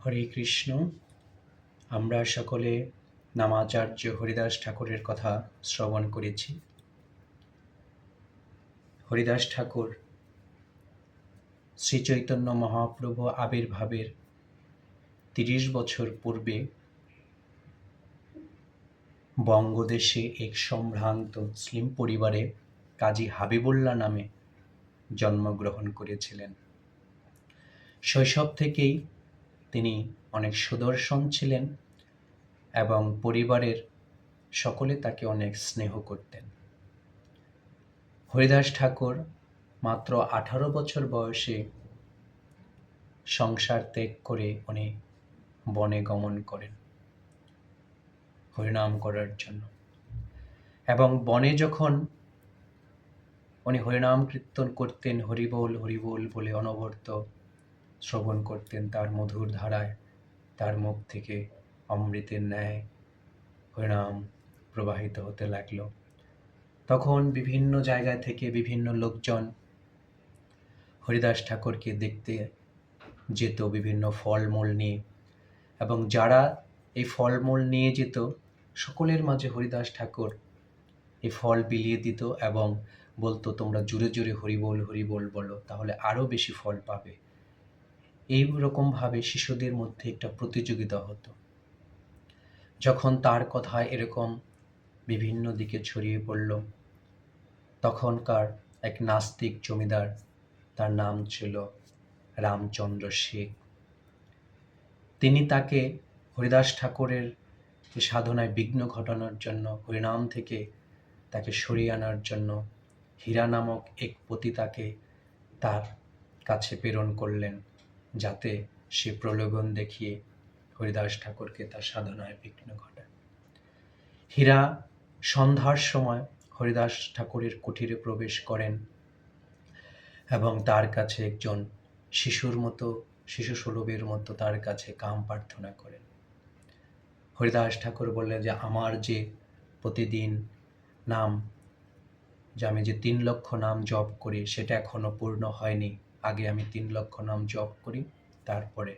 হরে কৃষ্ণ। আমরা সকলে নামাচার্য হরিদাস ঠাকুরের কথা শ্রবণ করেছি। হরিদাস ঠাকুর শ্রীচৈতন্য মহাপ্রভু আবির্ভাবের ৩০ বছর পূর্বে বঙ্গদেশে এক সম্ভ্রান্ত মুসলিম পরিবারে কাজী হাবিবুল্লাহ নামে জন্মগ্রহণ করেছিলেন। শৈশব থেকেই তিনি অনেক সুদর্শন ছিলেন এবং পরিবারের সকলে তাকে অনেক স্নেহ করতেন। হরিদাস ঠাকুর মাত্র 18 বছর বয়সে সংসার ত্যাগ করে উনি বনে গমন করেন হরিনাম করার জন্য। এবং বনে যখন উনি হরিনাম কীর্তন করতেন, হরিবোল হরিবোল বলে অনবরত শ্রবণ করতেন, তার মধুর ধারায় তার মুখ থেকে অমৃতের ন্যায় হরিনাম প্রবাহিত হতে লাগলো। তখন বিভিন্ন জায়গা থেকে বিভিন্ন লোকজন হরিদাস ঠাকুরকে দেখতে যেত বিভিন্ন ফলমূল নিয়ে, এবং যারা এই ফলমূল নিয়ে যেত সকলের মাঝে হরিদাস ঠাকুর এই ফল বিলিয়ে দিত এবং বলতো, তোমরা জোরে জোরে হরিবোল হরিবোল বলো, তাহলে আরও বেশি ফল পাবে। এই রকমভাবে শিশুদের মধ্যে একটা প্রতিযোগিতা হতো। যখন তার কথা এরকম বিভিন্ন দিকে ছড়িয়ে পড়ল, তখনকার এক নাস্তিক জমিদার, তার নাম ছিল রামচন্দ্র শেখ, তিনি তাকে হরিদাস ঠাকুরের সাধনায় বিঘ্ন ঘটানোর জন্য, হরিনাম থেকে তাকে সরিয়ে আনার জন্য হীরা নামক এক পতিতাকে তার কাছে প্রেরণ করলেন, যাতে সে প্রলোভন দেখিয়ে হরিদাস ঠাকুরকে তার সাধনায় বিঘ্ন ঘটায়। হীরা সন্ধ্যার সময় হরিদাস ঠাকুরের কুঠিরে প্রবেশ করেন এবং তার কাছে একজন শিশু সুলভের মতো তার কাছে কাম প্রার্থনা করেন। হরিদাস ঠাকুর বললেন যে আমার যে প্রতিদিন নাম, যে আমি যে 3 লক্ষ নাম জপ করি সেটা এখনো পূর্ণ হয়নি, আগে আমি 3 লক্ষ নাম জপ করি, তারপরে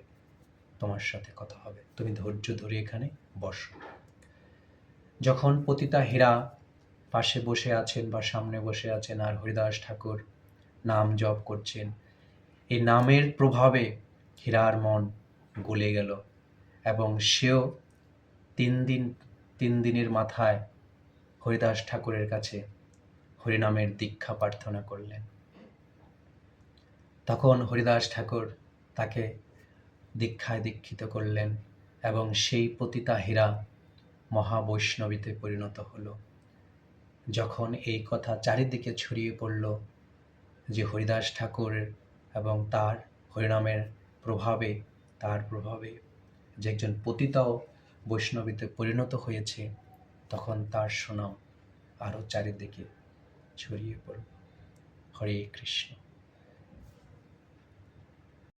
তোমার সাথে কথা হবে, তুমি ধৈর্য ধরে এখানে বসো। যখন পতিতা হীরা পাশে বসে আছেন বা সামনে বসে আছেন আর হরিদাস ঠাকুর নাম জপ করছেন, এই নামের প্রভাবে হীরার মন গলে গেল এবং সেও 3 দিনের মাথায় হরিদাস ঠাকুরের কাছে হরিনামের দীক্ষা প্রার্থনা করলেন। তখন হরিদাস ঠাকুর তাকে দীক্ষায় দীক্ষিত করলেন এবং সেই পতিতা হীরা মহাবৈষ্ণবীতে পরিণত হলো। যখন এই কথা চারিদিকে ছড়িয়ে পড়ল যে হরিদাস ঠাকুর এবং তার হরিনামের প্রভাবে, তার প্রভাবে যে একজন পতিতাও বৈষ্ণবীতে পরিণত হয়েছে, তখন তার সুনাম আরও চারিদিকে ছড়িয়ে পড়ল। হরে কৃষ্ণ।